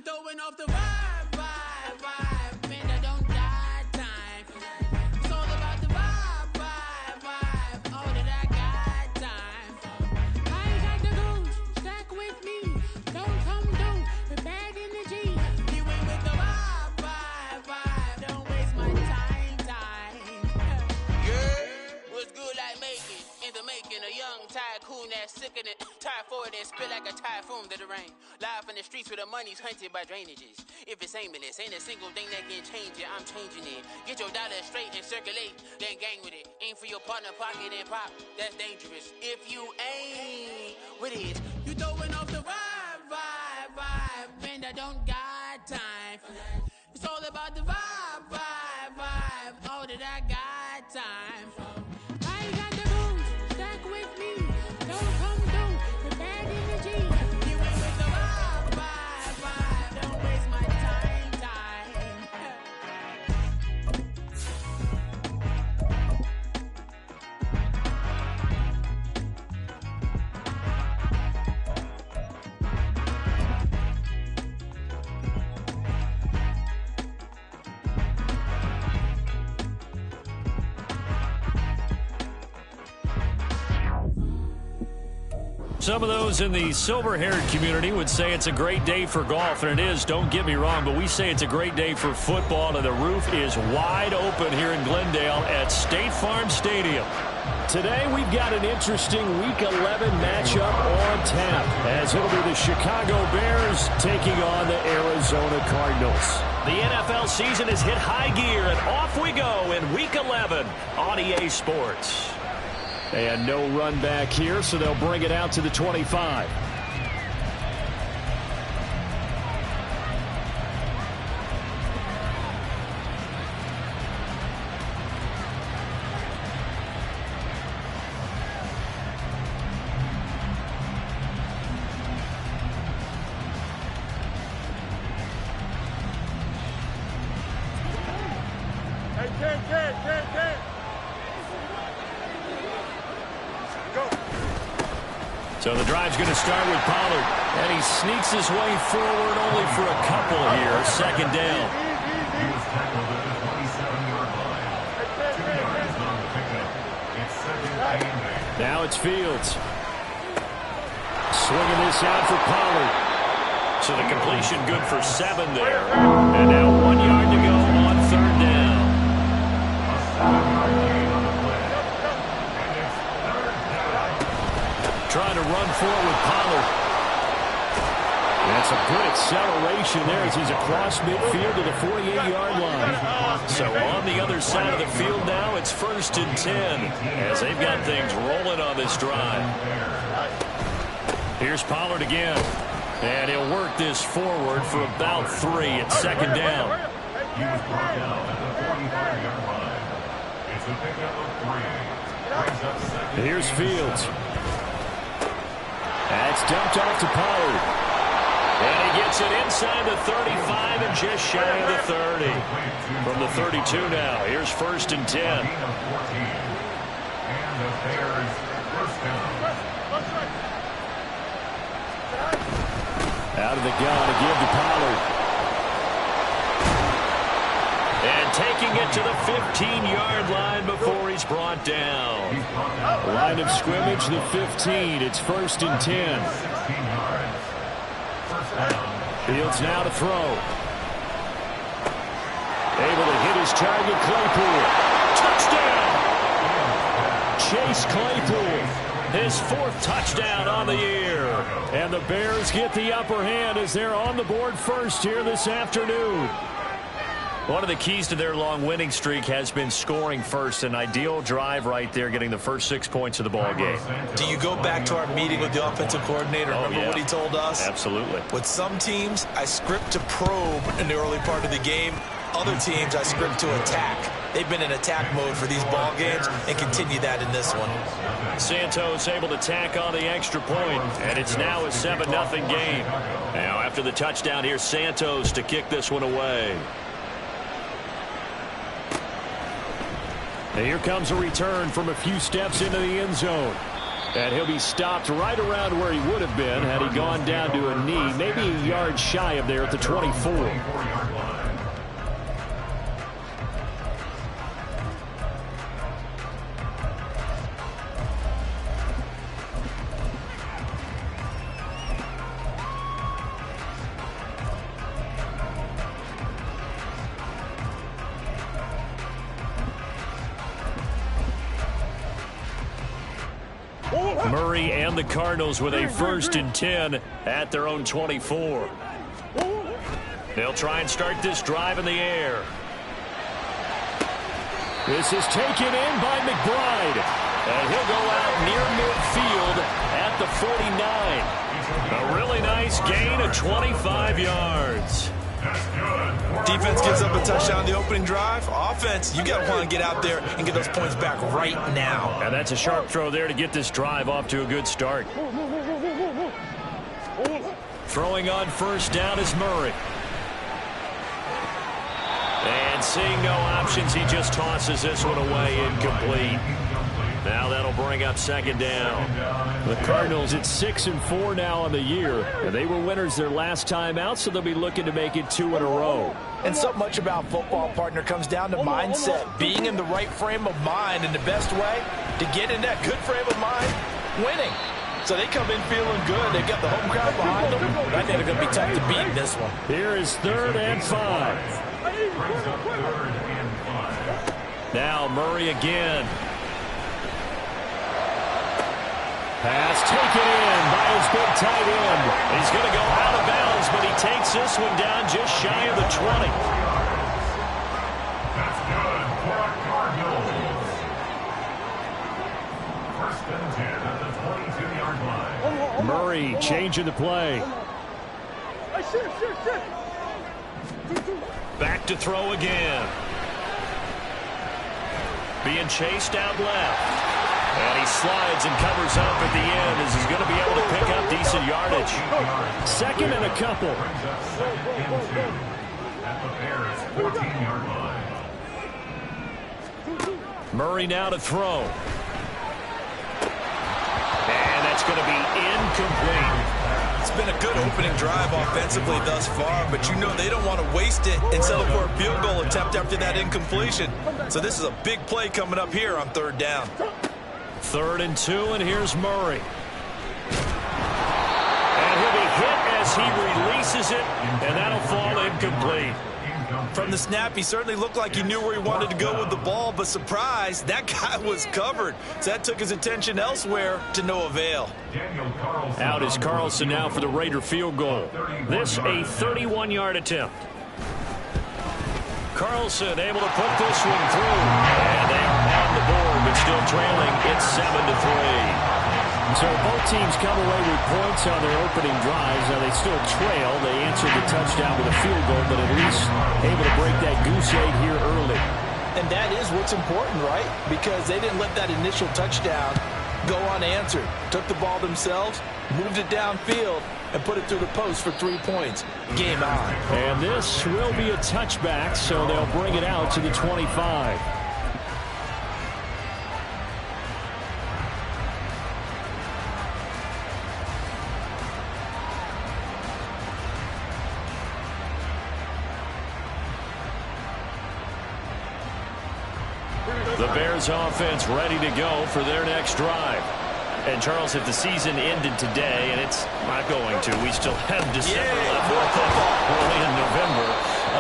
You throwing off the vibe, vibe, vibe. Man, that don't die time. It's all about the vibe, vibe, vibe. Oh, that I got time. I ain't got the goose, stack with me. Don't come through with bad energy. You ain't with the vibe, vibe, vibe. Don't waste my time. Yeah, what's good like making? Into making a young tycoon that's sicker than tie forward and spit like a typhoon to the rain. Live in the streets where the money's hunted by drainages. If it's aimless, ain't a single thing that can change it. I'm changing it. Get your dollar straight and circulate, then gang with it. Aim for your partner pocket and pop. That's dangerous. If you ain't with it, you throwing off the vibe, vibe, vibe. Man, I don't got time for that. It's all about the vibe, vibe, vibe. All that I got time for. I ain't got the rules, stack with me. Don't come through with bad energy. You ain't with the vibe, vibe, vibe. Don't waste my time. Some of those in the silver-haired community would say it's a great day for golf, and it is, don't get me wrong, but we say it's a great day for football, and the roof is wide open here in Glendale at State Farm Stadium. Today we've got an interesting Week 11 matchup on tap, as it'll be the Chicago Bears taking on the Arizona Cardinals. The NFL season has hit high gear, and off we go in Week 11 on EA Sports. And no run back here, so they'll bring it out to the 25. So the drive's going to start with Pollard, and he sneaks his way forward only for a couple here. Second down. He was tackled at the 27-yard line. 2 yards on the pickup. It's second and 8. Now it's Fields. Swinging this out for Pollard. So the completion good for 7 there. And now 1 yard to go on third down. A 7-yard gain on the play. And it's third down. Trying to run forward with Pollard. That's a good acceleration there as he's across midfield to the 48-yard line. So on the other side of the field now, it's 1st and 10 as they've got things rolling on this drive. Here's Pollard again. And he'll work this forward for about 3 at second down. He was brought down at the 45-yard line. It's a pickup of 3. Brings up second. Here's Fields. That's dumped off to Pollard. And he gets it inside the 35 and just shy of the 30. From the 32 now, here's 1st and 10. And the Bears first down. Out of the gun to give to Pollard. And taking it to the 15-yard line before he's brought down. Line of scrimmage, the 15. It's 1st and 10. 16 yards. First down. Fields now to throw. Able to hit his target, Claypool. Touchdown! Chase Claypool. His 4th touchdown on the year. And the Bears get the upper hand as they're on the board first here this afternoon. One of the keys to their long winning streak has been scoring first. An ideal drive right there, getting the first 6 points of the ball game. Do you go back to our meeting with the offensive coordinator? Remember what he told us? Absolutely. With some teams, I script to probe in the early part of the game. Other teams, I script to attack. They've been in attack mode for these ball games and continue that in this one. Santos able to tack on the extra point, and it's now a 7-0 game. Now after the touchdown, here's Santos to kick this one away. And here comes a return from a few steps into the end zone. And he'll be stopped right around where he would have been had he gone down to a knee, maybe a yard shy of there at the 24. Murray and the Cardinals with a 1st and 10 at their own 24. They'll try and start this drive in the air. This is taken in by McBride. And he'll go out near midfield at the 49. A really nice gain of 25 yards. Defense gives up a touchdown the opening drive. Offense, you got to want to get out there and get those points back right now. And that's a sharp throw there to get this drive off to a good start. Throwing on 1st down is Murray. And seeing no options, he just tosses this one away, incomplete. Now that'll bring up 2nd down. The Cardinals at 6-4 now on the year, and they were winners their last time out, so they'll be looking to make it 2 in a row. And so much about football, partner, comes down to mindset. Being in the right frame of mind, and the best way to get in that good frame of mind, winning. So they come in feeling good. They've got the home crowd behind them. I think they're going to be tough to beat in this one. Here is 3rd and 5. Now Murray again. Pass taken in by his big tight end. He's going to go out of bounds, but he takes this one down just shy of the 20. That's good for our Cardinals. 1st and 10 at the 22-yard line. Murray changing the play. Back to throw again. Being chased out left. And he slides and covers up at the end as he's going to be able to pick up decent yardage. 2nd and a couple. At the Bears' 14-yard line. Murray now to throw. And that's going to be incomplete. It's been a good opening drive offensively thus far, but you know they don't want to waste it and settle for a field goal attempt after that incompletion. So this is a big play coming up here on 3rd down. 3rd and 2, and here's Murray. And he'll be hit as he releases it, and that'll fall incomplete. From the snap, he certainly looked like he knew where he wanted to go with the ball, but surprise, that guy was covered. So that took his attention elsewhere to no avail. Out is Carlson now for the Raider field goal. This a 31-yard attempt. Carlson able to put this one through. And they are on the board, but still trailing. It's 7-3. So both teams come away with points on their opening drives. Now they still trail. They answered the touchdown with a field goal, but at least able to break that goose egg here early. And that is what's important, right? Because they didn't let that initial touchdown go unanswered. Took the ball themselves, moved it downfield, and put it through the post for 3 points. Game on. And this will be a touchback, so they'll bring it out to the 25. The Bears offense ready to go for their next drive. And, Charles, if the season ended today, and it's not going to, we still have December left, early in November,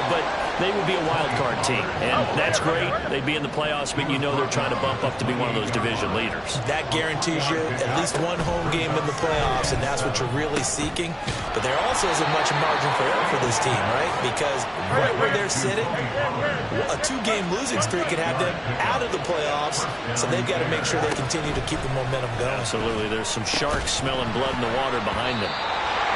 but they would be a wild card team. And that's great. They'd be in the playoffs, but you know they're trying to bump up to be one of those division leaders. That guarantees you at least one home game in the playoffs, and that's what you're really seeking. But there also isn't much margin for error for this team, right? Because right where they're sitting, a 2-game losing streak could have them out of the playoffs, so they've got to make sure they continue to keep the momentum going. Absolutely. There's some sharks smelling blood in the water behind them.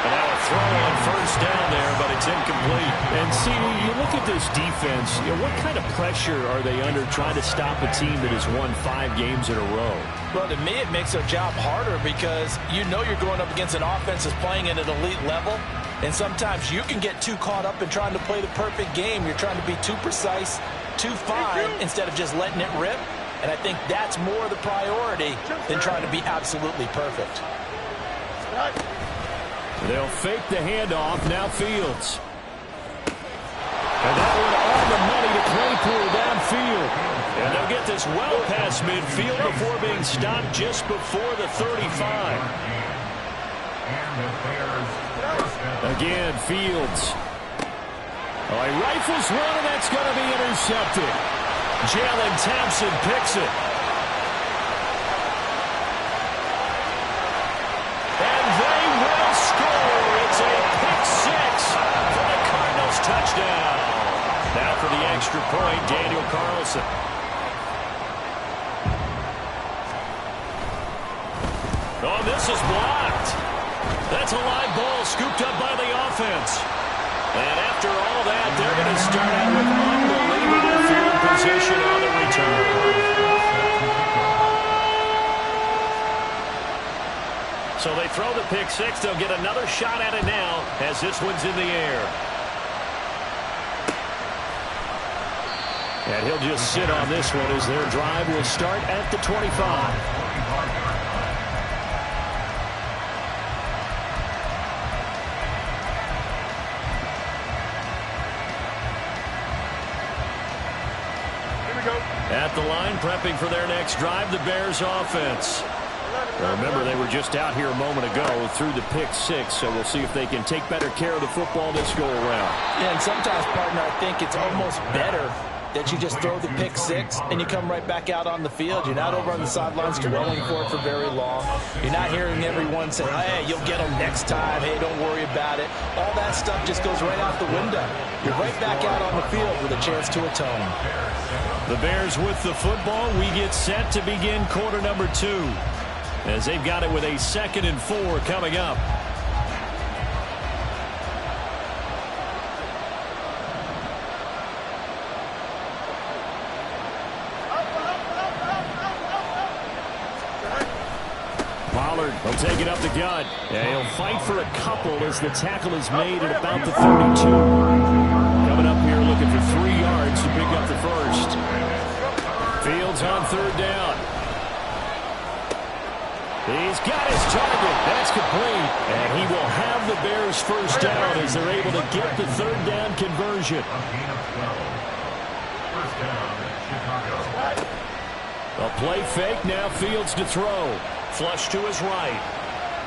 And now a throw on 1st down there, but it's incomplete. And see, you look at this defense, what kind of pressure are they under trying to stop a team that has won 5 games in a row? Well, to me, it makes their job harder because you know you're going up against an offense that's playing at an elite level. And sometimes you can get too caught up in trying to play the perfect game. You're trying to be too precise, too fine, instead of just letting it rip. And I think that's more the priority than trying to be absolutely perfect. They'll fake the handoff. Now Fields. And that one on the money to Claypool downfield. And they'll get this well past midfield before being stopped just before the 35. Again, Fields. Oh, he rifles one, and that's going to be intercepted. Jalen Thompson picks it. And they will score. It's a pick six for the Cardinals touchdown. Now for the extra point, Daniel Carlson. Oh, this is blocked. That's a live ball scooped up by the offense. And after all that, they're going to start out with unbelievable field position on the return. So they throw the pick six. They'll get another shot at it now as this one's in the air. And he'll just sit on this one as their drive will start at the 25. At the line, prepping for their next drive, the Bears offense. Now remember, they were just out here a moment ago through the pick six, so we'll see if they can take better care of the football this go-around. Yeah, and sometimes, partner, I think it's almost better that you just throw the pick six and you come right back out on the field. You're not over on the sidelines dwelling for it for very long. You're not hearing everyone say, hey, you'll get them next time. Hey, don't worry about it. All that stuff just goes right out the window. You're right back out on the field with a chance to atone. The Bears with the football. We get set to begin quarter number 2 as they've got it with a 2nd and 4 coming up. Pollard will take it up the gut. And he'll fight for a couple as the tackle is made at about the 32. Coming up here looking for 3 yards to pick up the first. Fields on 3rd down. He's got his target. That's complete. And he will have the Bears first down as they're able to get the 3rd down conversion. A play fake. Now Fields to throw. Flush to his right.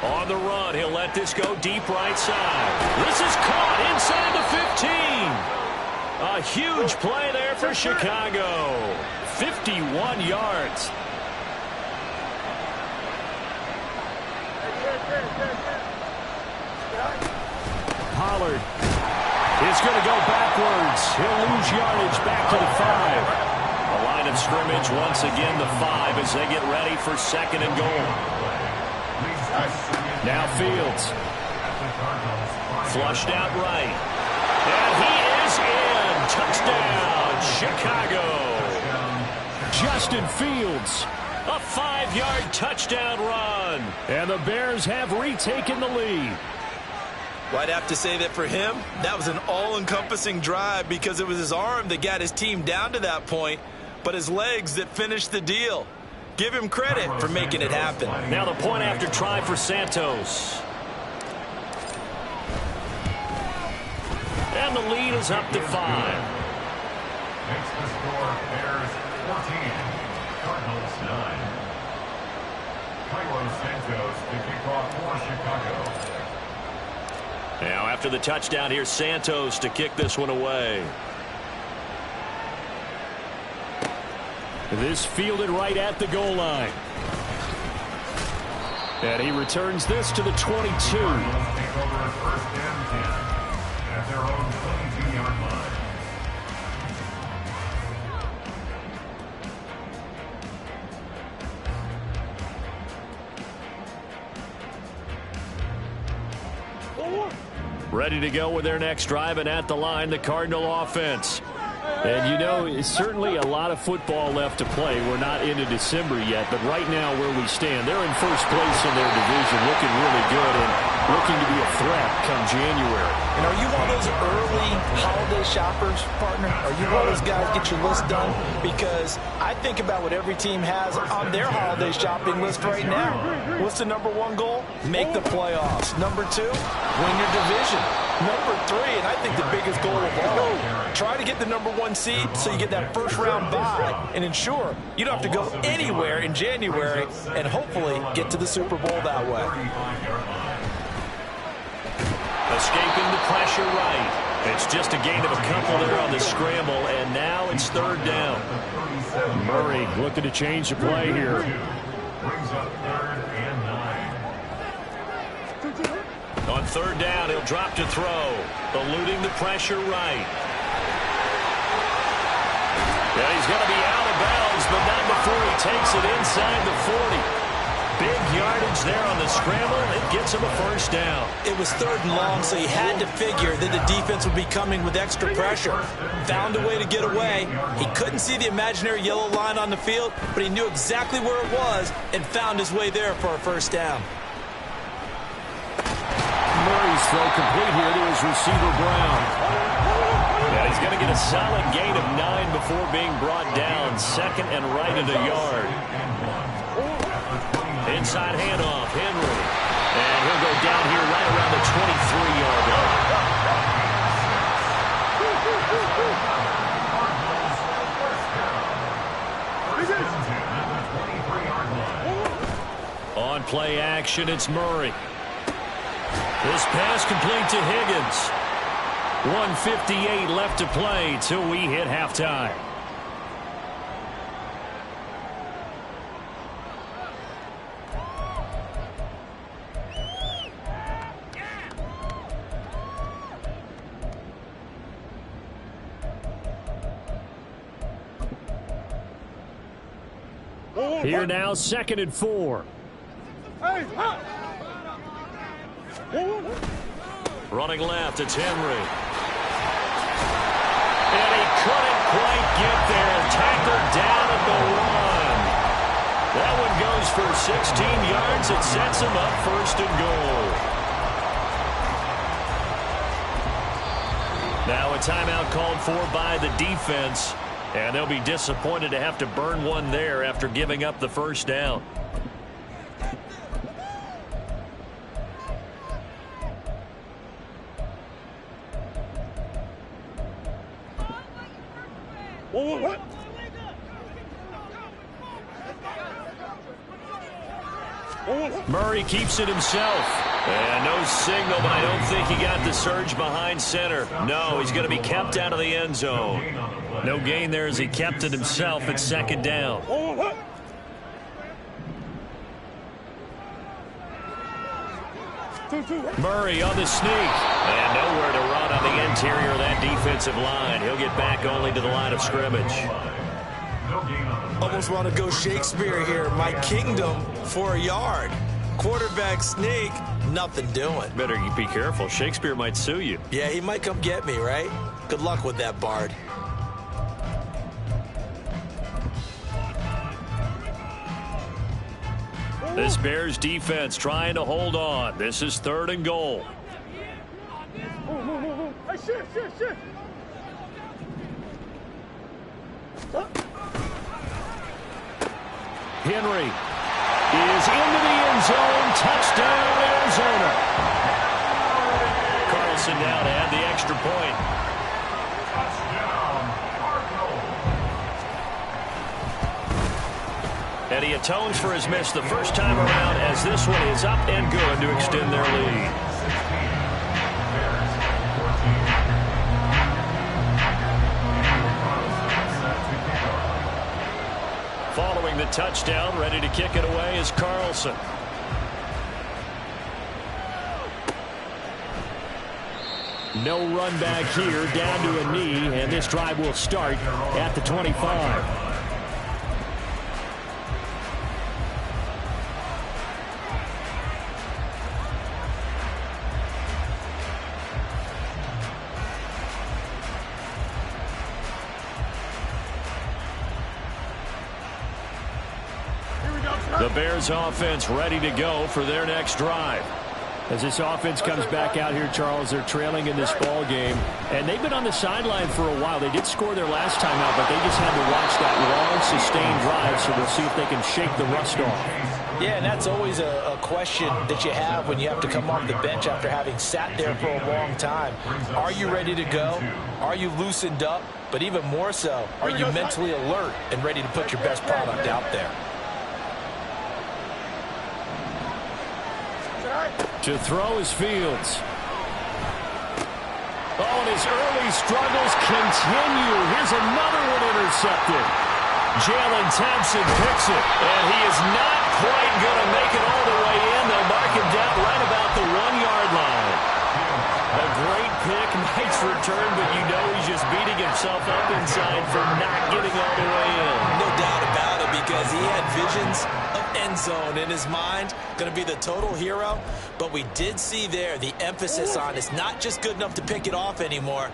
On the run, he'll let this go deep right side. This is caught inside the 15. A huge play there for Chicago. 51 yards. Pollard is going to go backwards. He'll lose yardage back to the 5. A line of scrimmage once again, the 5 as they get ready for 2nd and goal. Now Fields. Flushed out right. And he is in. Touchdown, Chicago. Justin Fields. A 5-yard touchdown run. And the Bears have retaken the lead. Well, I'd have to say that for him, that was an all-encompassing drive because it was his arm that got his team down to that point, but his legs that finished the deal. Give him credit for making it happen. Now the point after try for Santos. And the lead is up to 5. Makes the score Bears 14, Cardinals 9. Cairo Santos to kick off for Chicago. Now after the touchdown, here's Santos to kick this one away. This fielded right at the goal line. And he returns this to the 22. Cardinals take over 1st and 10 at their own 22-yard line. Ready to go with their next drive, and at the line, the Cardinal offense. And you know, it's certainly a lot of football left to play. We're not into December yet, but right now where we stand, they're in first place in their division, looking really good. And looking to be a threat come January. And are you one of those early holiday shoppers, partner? Are you one of those guys get your list done? Because I think about what every team has on their holiday shopping list right now. What's the number one goal? Make the playoffs. Number two, win your division. Number three, and I think the biggest goal of all, try to get the number one seed so you get that first round bye and ensure you don't have to go anywhere in January and hopefully get to the Super Bowl that way. Escaping the pressure right. It's just a gain of a couple there on the scramble, and now it's third down. Murray looking to change the play here. Brings up 3rd and 9. On third down, he'll drop to throw. Eluding the pressure right. Yeah, he's going to be out of bounds, but not before he takes it inside the 40. Big yardage there on the scramble. It gets him a first down. It was 3rd and long, so he had to figure that the defense would be coming with extra pressure. Found a way to get away. He couldn't see the imaginary yellow line on the field, but he knew exactly where it was and found his way there for a first down. Murray's throw complete here to his receiver, Brown. Yeah, he's going to get a solid gain of 9 before being brought down. Second and right at a yard. Inside handoff, Henry. And he'll go down here right around the 23-yard line. On play action, it's Murray. This pass complete to Higgins. 1:58 left to play till we hit halftime. Here now, 2nd and 4. Running left, it's Henry. And he couldn't quite get there. Tackled down at the 1. That one goes for 16 yards. It sets him up 1st and goal. Now a timeout called for by the defense. And they'll be disappointed to have to burn one there after giving up the first down. Murray keeps it himself. And no signal, but I don't think he got the surge behind center. No, he's going to be kept out of the end zone. No gain there as he kept it himself at 2nd down. Murray on the sneak. And nowhere to run on the interior of that defensive line. He'll get back only to the line of scrimmage. Almost want to go Shakespeare here. My kingdom for a yard. Quarterback sneak, nothing doing. Better be careful. Shakespeare might sue you. Yeah, he might come get me, right? Good luck with that, Bard. This Bears defense trying to hold on. This is 3rd and goal. Henry is into the end zone. Touchdown, Arizona. Carlson now to add the extra point. And he atones for his miss the first time around as this one is up and good to extend their lead. Following the touchdown, ready to kick it away is Carlson. No run back here, down to a knee, and this drive will start at the 25. The Bears offense ready to go for their next drive. As this offense comes back out here, Charles, they're trailing in this ball game, and they've been on the sideline for a while. They did score their last time out, but they just had to watch that long, sustained drive, so we'll see if they can shake the rust off. Yeah, and that's always a question that you have when you have to come off the bench after having sat there for a long time. Are you ready to go? Are you loosened up? But even more so, are you mentally alert and ready to put your best product out there? To throw is Fields. Oh, and his early struggles continue. Here's another one intercepted. Jalen Thompson picks it, and he is not quite going to make it all the way in. They'll mark him down right about the 1-yard line. A great pick, nice return, but you know he's just beating himself up inside for not getting all the way in. No doubt about it, because he had visions of end zone in his mind, going to be the total hero. But we did see there the emphasis on it's not just good enough to pick it off anymore.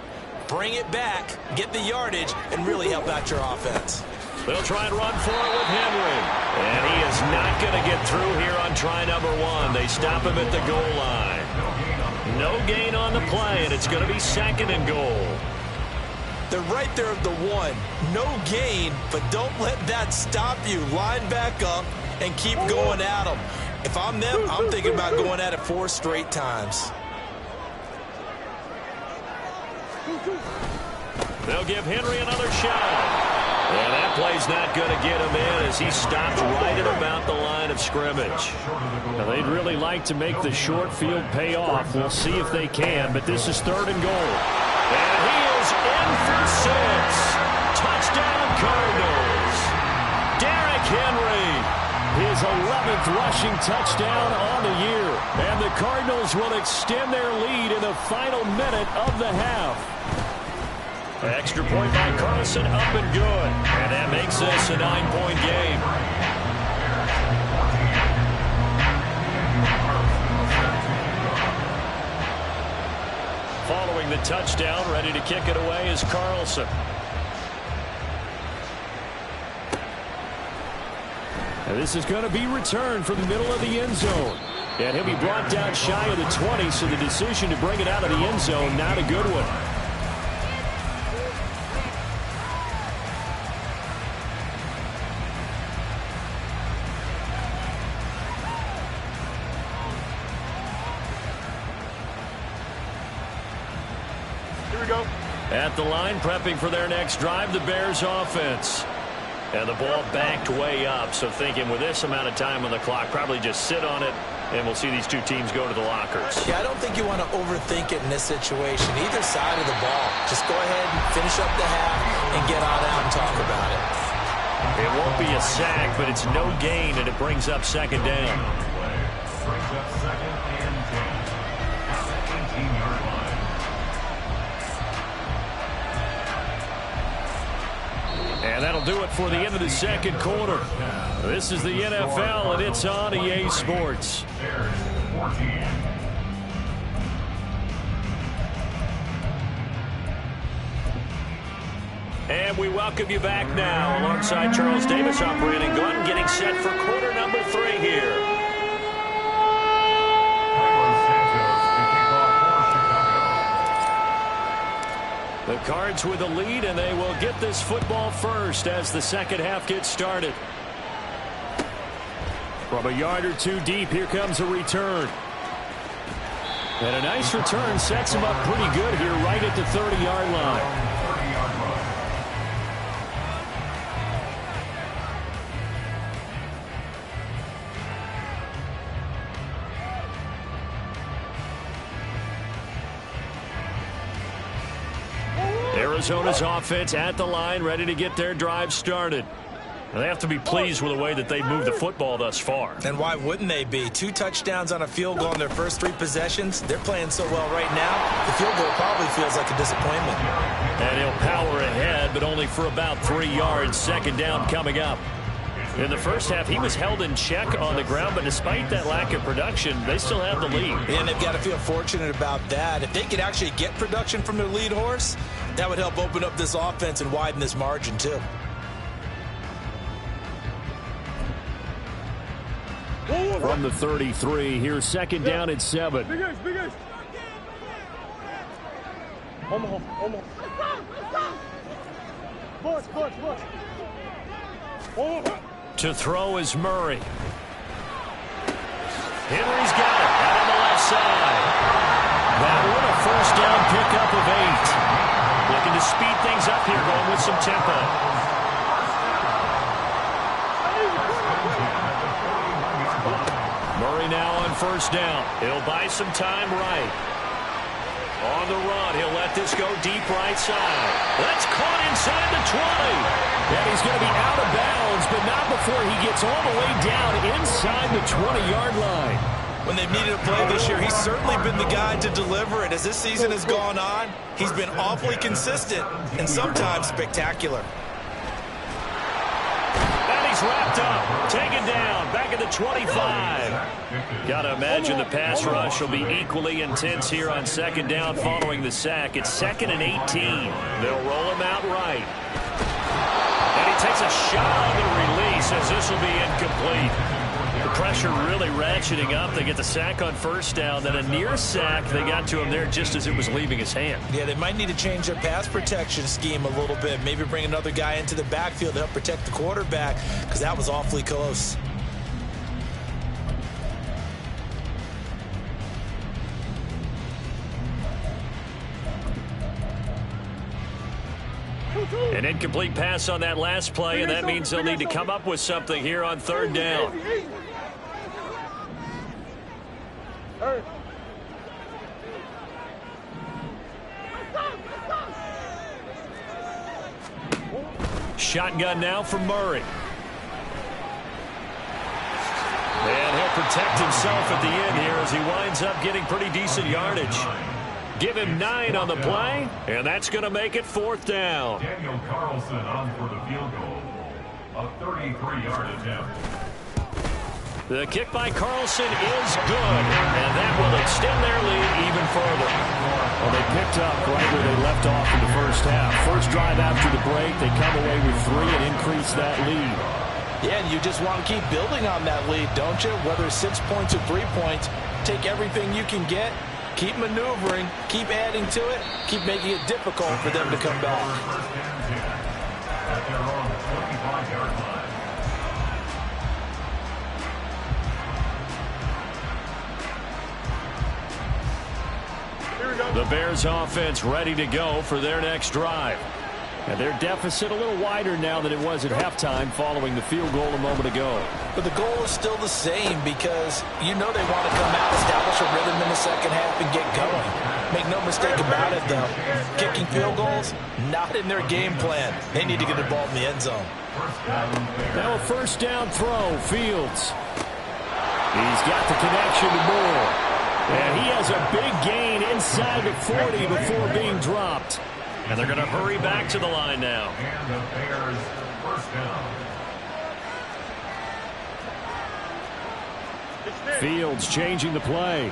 Bring it back, get the yardage, and really help out your offense. They'll try and run for it with Henry. And he is not going to get through here on try number 1. They stop him at the goal line. No gain on the play, and it's going to be 2nd and goal. They're right there at the 1. No gain, but don't let that stop you. Line back up and keep going at them. If I'm them, I'm thinking about going at it 4 straight times. They'll give Henry another shot. And that play's not going to get him in as he stopped right at about the line of scrimmage. Now, they'd really like to make the short field pay off. We'll see if they can, but this is 3rd and goal. And he is in for 6. Touchdown, Cardinals. Derrick Henry, his 11th rushing touchdown on the year. And the Cardinals will extend their lead in the final minute of the half. Extra point by Carlson, up and good. And that makes this a 9-point game. Following the touchdown, ready to kick it away is Carlson. And this is going to be returned from the middle of the end zone. And he'll be brought down shy of the 20, so the decision to bring it out of the end zone, not a good one. At the line, prepping for their next drive, the Bears offense. And the ball backed way up, so thinking with this amount of time on the clock, probably just sit on it, and we'll see these two teams go to the lockers. Yeah, I don't think you want to overthink it in this situation. Either side of the ball. Just go ahead and finish up the half and get on out and talk about it. It won't be a sack, but it's no gain, and it brings up 2nd down. Brings up 2nd and 10 at the 18-yard line. And that'll do it for the end of the 2nd quarter. This is the NFL, and it's on EA Sports. And we welcome you back now alongside Charles Davis, operating gun, getting set for quarter number 3 here. The Cards with a lead, and they will get this football first as the 2nd half gets started. From a yard or 2 deep, here comes a return. And a nice return sets him up pretty good here right at the 30-yard line. Arizona's offense at the line, ready to get their drive started. And they have to be pleased with the way that they've moved the football thus far. And why wouldn't they be? 2 touchdowns on a field goal in their first 3 possessions. They're playing so well right now, the field goal probably feels like a disappointment. And he'll power ahead, but only for about 3 yards. 2nd down coming up. In the first half, he was held in check on the ground, but despite that lack of production, they still have the lead. And they've got to feel fortunate about that. If they could actually get production from their lead horse, that would help open up this offense and widen this margin, too. from the 33. Here's second down and 7. To throw is Murray. Henry's got it out on the left side. That one a first down pickup of 8. Looking to speed things up here, going with some tempo. Murray now on first down. He'll buy some time right. On the run, he'll let this go deep right side. That's caught inside the 20. And he's going to be out of bounds, but not before he gets all the way down inside the 20-yard line. When they've needed a play this year, he's certainly been the guy to deliver it. As this season has gone on, he's been awfully consistent and sometimes spectacular. And he's wrapped up, taken down, back at the 25. Got to imagine the pass rush will be equally intense here on second down following the sack. It's 2nd and 18. They'll roll him out right. And he takes a shot on the release as this will be incomplete. The pressure really ratcheting up. They get the sack on first down, then a near sack. They got to him there just as it was leaving his hand. Yeah, they might need to change their pass protection scheme a little bit. Maybe bring another guy into the backfield to help protect the quarterback, because that was awfully close. An incomplete pass on that last play, and that means they'll need to come up with something here on third down. Shotgun now from Murray. And he'll protect himself at the end here as he winds up getting pretty decent yardage. Give him 9 on the play, and that's going to make it 4th down. Daniel Carlson on for the field goal. A 33-yard attempt. The kick by Carlson is good, and that will extend their lead even further. Well, they picked up right where they left off in the first half. First drive after the break, they come away with 3 and increase that lead. Yeah, and you just want to keep building on that lead, don't you? Whether it's 6 points or 3 points, take everything you can get, keep maneuvering, keep adding to it, keep making it difficult for them to come back. First and 10 at their own 25-yard line. The Bears offense ready to go for their next drive. And their deficit a little wider now than it was at halftime following the field goal a moment ago. But the goal is still the same, because you know they want to come out, establish a rhythm in the second half, and get going. Make no mistake about it, though. Kicking field goals, not in their game plan. They need to get the ball in the end zone. Now a first down throw, Fields. He's got the connection to Moore. And he has a big gain inside the 40 before being dropped. And they're going to hurry back to the line now. And the Bears first down. Fields changing the play.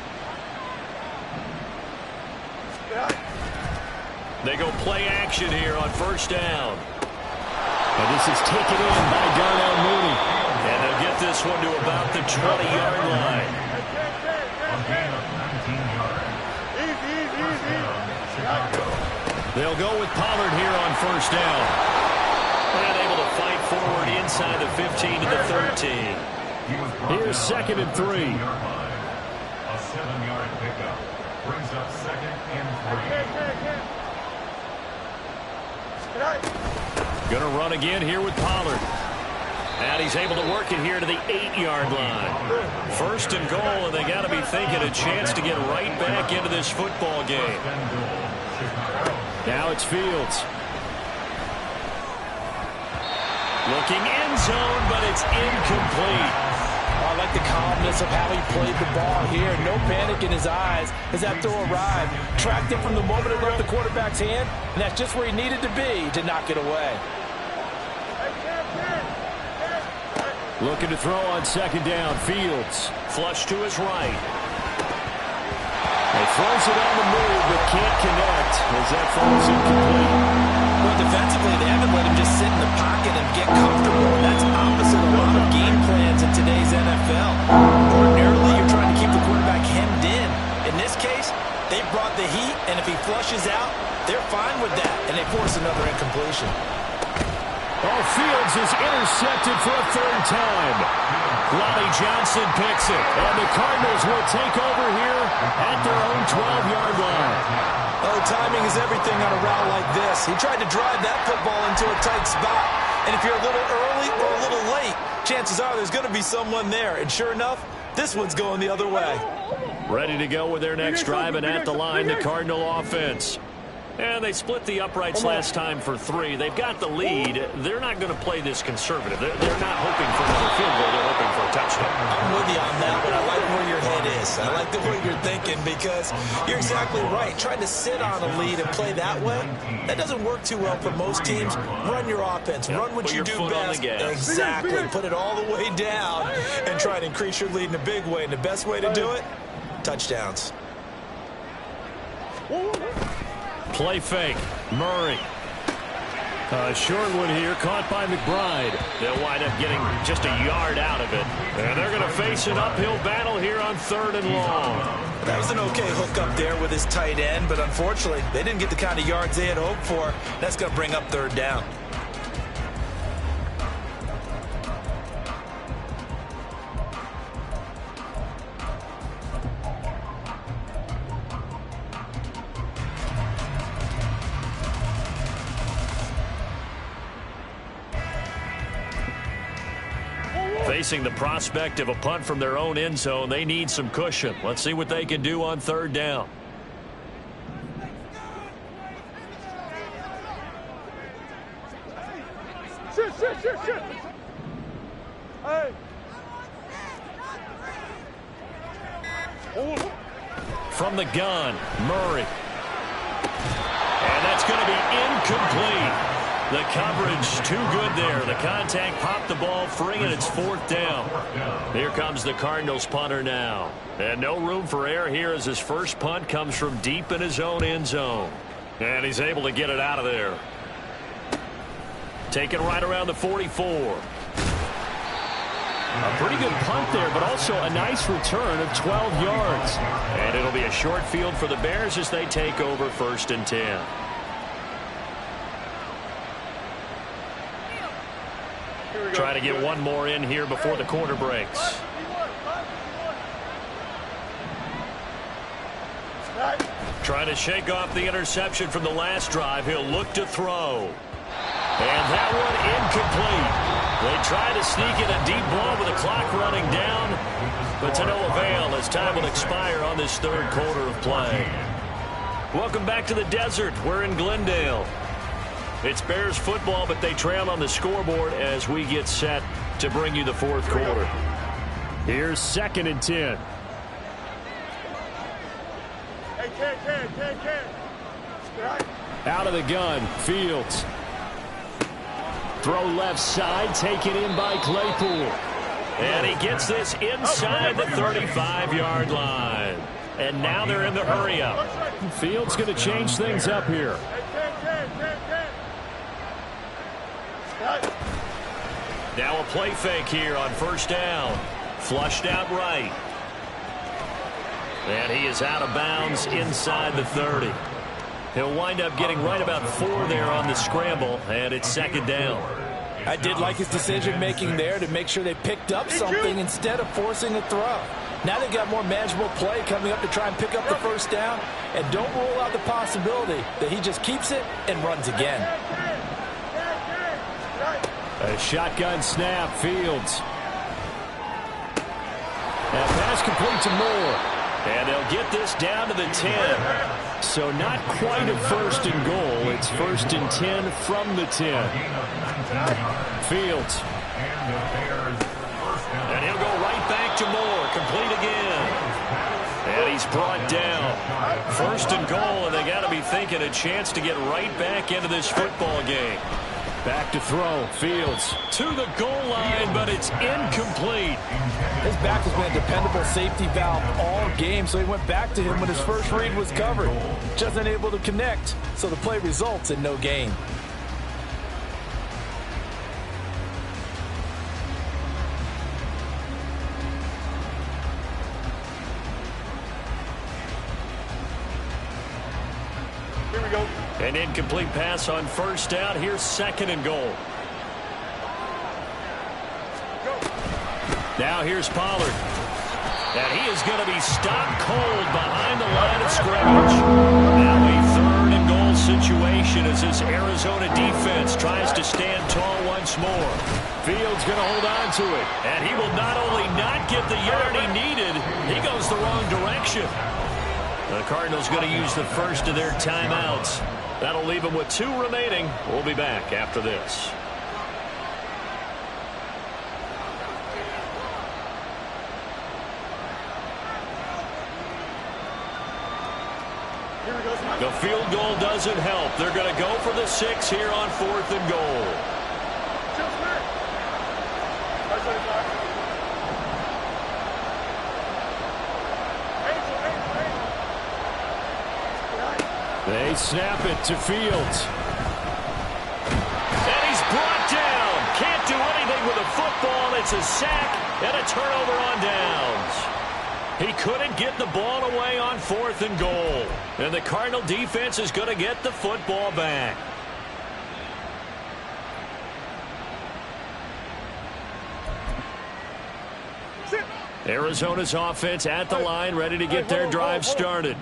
They go play action here on first down. And this is taken in by Darnell Mooney. And they'll get this one to about the 20-yard line. A gain of 19 yards. Chicago. They'll go with Pollard here on first down. And able to fight forward inside the 15 to the 13. Here's 2nd and 3. A 7-yard pickup brings up 2nd and 3. Going to run again here with Pollard. And he's able to work it here to the 8-yard line. First and goal, and they got to be thinking a chance to get right back into this football game. Now it's Fields. Looking end zone, but it's incomplete. I like the calmness of how he played the ball here. No panic in his eyes as that throw arrived. Tracked it from the moment it left the quarterback's hand, and that's just where he needed to be to knock it away. Looking to throw on second down. Fields. Flush to his right. He throws it on the move, but can't connect as that falls incomplete. Well, defensively, they haven't let him just sit in the pocket and get comfortable. And that's opposite a lot of game plans in today's NFL. fine with that, and they force another incompletion. Oh, Fields is intercepted for a third time. Lonnie Johnson picks it, And the Cardinals will take over here at their own 12-yard line. Oh, timing is everything on a route like this. He tried to drive that football into a tight spot. And if you're a little early or a little late, chances are there's going to be someone there. And sure enough, this one's going the other way. ready to go with their next drive, and at the line, the Cardinal offense. And they split the uprights last time for 3. They've got the lead. They're not going to play this conservative. They're not hoping for another field goal. They're hoping for a touchdown. I'm with you on that, but I like where your head is. I like the way you're thinking because you're exactly right. Trying to sit on a lead and play that way, that doesn't work too well for most teams. Run your offense. Run what you do best. Exactly. Put it all the way down and try to increase your lead in a big way. And the best way to do it, touchdowns. Play fake. Murray. A short one here, caught by McBride. They'll wind up getting just a yard out of it. And they're going to face an uphill battle here on 3rd and long. That was an okay hook up there with his tight end, but unfortunately, they didn't get the kind of yards they had hoped for. That's going to bring up 3rd down. Facing the prospect of a punt from their own end zone, they need some cushion. Let's see what they can do on 3rd down. Shit. Hey. From the gun, Murray. And that's going to be incomplete. The coverage too good there. The contact popped the ball free, and it's 4th down. Here comes the Cardinals punter now. And no room for error here as his first punt comes from deep in his own end zone. And he's able to get it out of there. Taken right around the 44. A pretty good punt there, but also a nice return of 12 yards. And it'll be a short field for the Bears as they take over 1st and 10. Try to get one more in here before the quarter breaks. Trying to shake off the interception from the last drive. He'll look to throw. And that one incomplete. They try to sneak in a deep ball with the clock running down, but to no avail as time will expire on this 3rd quarter of play. Welcome back to the desert. We're in Glendale. It's Bears football, but they trail on the scoreboard as we get set to bring you the 4th quarter. Here's 2nd and 10. Out of the gun, Fields. Throw left side, taken in by Claypool. And he gets this inside the 35-yard line. And now they're in the hurry-up. Fields going to change things up here. Now a play fake here on 1st down. Flushed out right. And he is out of bounds inside the 30. He'll wind up getting right about 4 there on the scramble, and it's 2nd down. I did like his decision-making there to make sure they picked up something instead of forcing a throw. Now they've got more manageable play coming up to try and pick up the 1st down, and don't rule out the possibility that he just keeps it and runs again. A shotgun snap, Fields. And pass complete to Moore. And they'll get this down to the 10. So not quite a 1st and goal. It's 1st and 10 from the 10. Fields. And he'll go right back to Moore. Complete again. And he's brought down. 1st and goal, and they got to be thinking a chance to get right back into this football game. Back to throw. Fields. To the goal line, but it's incomplete. His back has been a dependable safety valve all game, so he went back to him when his first read was covered. Just unable to connect, so the play results in no gain. An incomplete pass on first down. Here's 2nd and goal. Now here's Pollard. And he is going to be stopped cold behind the line of scrimmage. Now a 3rd and goal situation as this Arizona defense tries to stand tall once more. Fields going to hold on to it. And he will not only not get the yard he needed, he goes the wrong direction. The Cardinals going to use the first of their timeouts. That'll leave them with 2 remaining. We'll be back after this. The field goal doesn't help. They're going to go for the 6 here on 4th and goal. They snap it to Fields. And he's brought down. Can't do anything with a football. It's a sack and a turnover on downs. He couldn't get the ball away on 4th and goal. And the Cardinal defense is going to get the football back. Arizona's offense at the line, ready to get their drive started.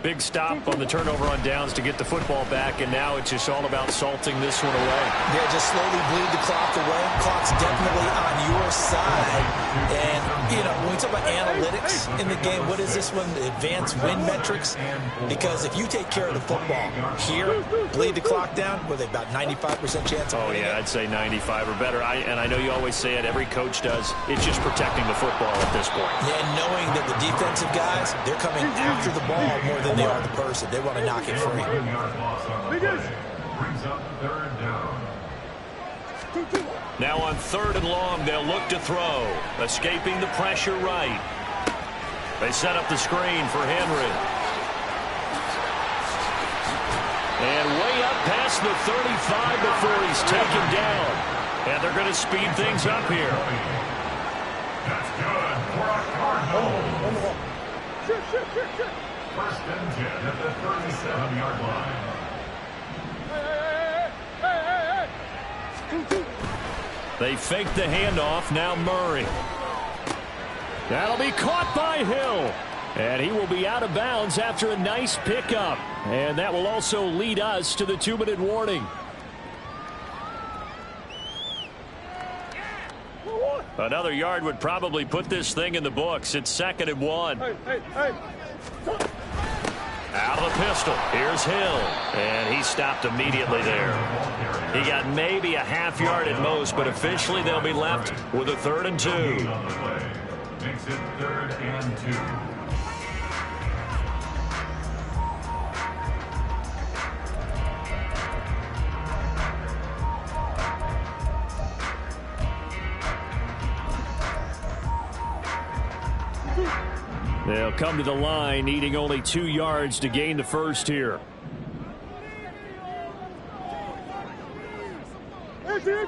Big stop on the turnover on downs to get the football back, and now it's just all about salting this one away. Yeah, just slowly bleed the clock away. Clock's definitely on your side. And, you know, when we talk about analytics in the game, what is this one? Advanced win metrics? Because if you take care of the football here, bleed the clock down, what are they, about 95% chance of winning it? I'd say 95 or better. And I know you always say it, every coach does. It's just protecting the football at this point. Yeah, and knowing that the defensive guys, they're coming after the ball more than they are the person. They want to knock it free. Now on 3rd and long, they'll look to throw. Escaping the pressure right. They set up the screen for Henry. And way up past the 35 before he's taken down. And they're going to speed things up here. That's good for a Cardinal. First and 10 at the 37-yard line. They fake the handoff. Now Murray. That'll be caught by Hill. And he will be out of bounds after a nice pickup. And that will also lead us to the 2-minute warning. Another yard would probably put this thing in the books. It's 2nd and 1. Out of the pistol. Here's Hill. And he stopped immediately there. He got maybe a half yard at most, but officially they'll be left with a 3rd and 2. Makes it 3rd and 2. They'll come to the line, needing only 2 yards to gain the first here.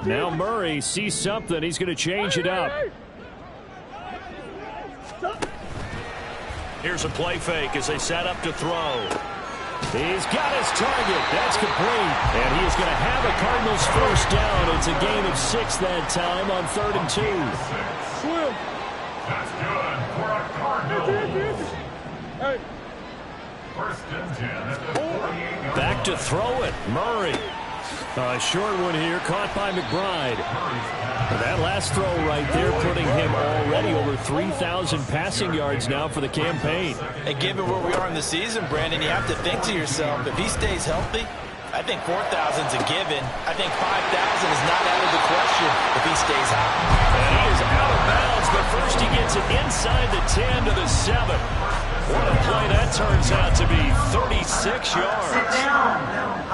Now Murray sees something. He's going to change it up. Here's a play fake as they set up to throw. He's got his target. That's complete. And he is going to have a Cardinals first down. It's a gain of 6 that time on 3rd and 2. Swim. That's good for a Cardinal. First and 10 at the 48-yard. Back to throw it. Murray. A short one here, caught by McBride. That last throw right there putting him already over 3,000 passing yards now for the campaign. And given where we are in the season, Brandon, you have to think to yourself, if he stays healthy, I think 4,000's a given. I think 5,000 is not out of the question if he stays hot. And he is out of bounds, but first he gets it inside the 10 to the 7. What a play that turns out to be, 36 yards.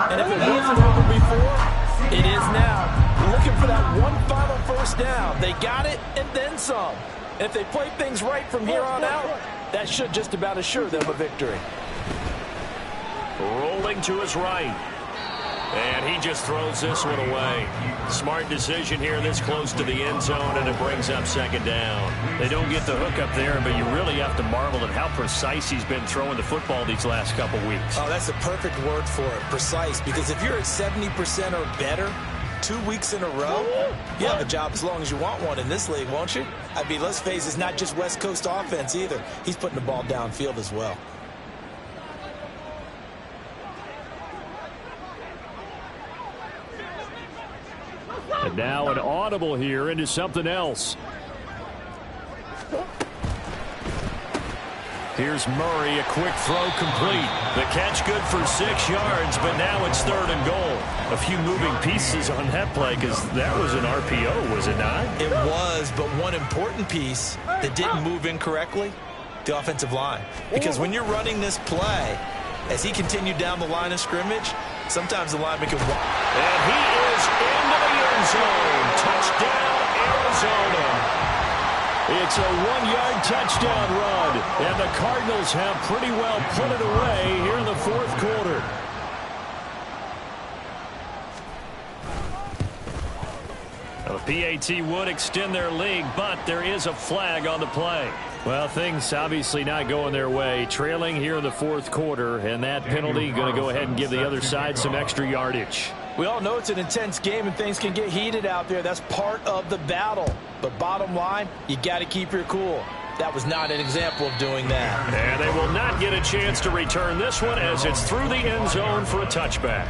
And if it wasn't over before, it is now. Looking for that one final first down. They got it and then some. And if they play things right from here on out, that should just about assure them a victory. Rolling to his right. And he just throws this one away. Smart decision here this close to the end zone, and it brings up second down. They don't get the hook up there, but you really have to marvel at how precise he's been throwing the football these last couple weeks. Oh, that's the perfect word for it, precise, because if you're at 70% or better 2 weeks in a row, you have a job as long as you want one in this league, won't you? I mean, let's face it, it's not just West Coast offense either. He's putting the ball downfield as well. And now an audible here into something else. Here's Murray, a quick throw complete. The catch good for 6 yards, but now it's 3rd and goal. A few moving pieces on that play because that was an RPO, was it not? It was, but one important piece that didn't move incorrectly, the offensive line. Because when you're running this play, as he continued down the line of scrimmage, sometimes the lineman can walk. And he is into the end zone. Touchdown, Arizona. It's a 1-yard touchdown run, and the Cardinals have pretty well put it away here in the 4th quarter. Well, the PAT would extend their lead, but there is a flag on the play. Well, things obviously not going their way. Trailing here in the 4th quarter, and that penalty going to go ahead and give the other side some extra yardage. We all know it's an intense game and things can get heated out there. That's part of the battle. But bottom line, you got to keep your cool. That was not an example of doing that. And they will not get a chance to return this one as it's through the end zone for a touchback.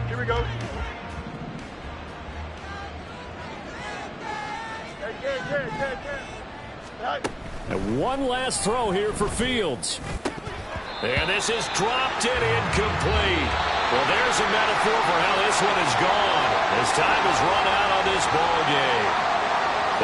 Here we go. And one last throw here for Fields. And this is dropped and incomplete. Well, there's a metaphor for how this one is gone. As time has run out on this ball game.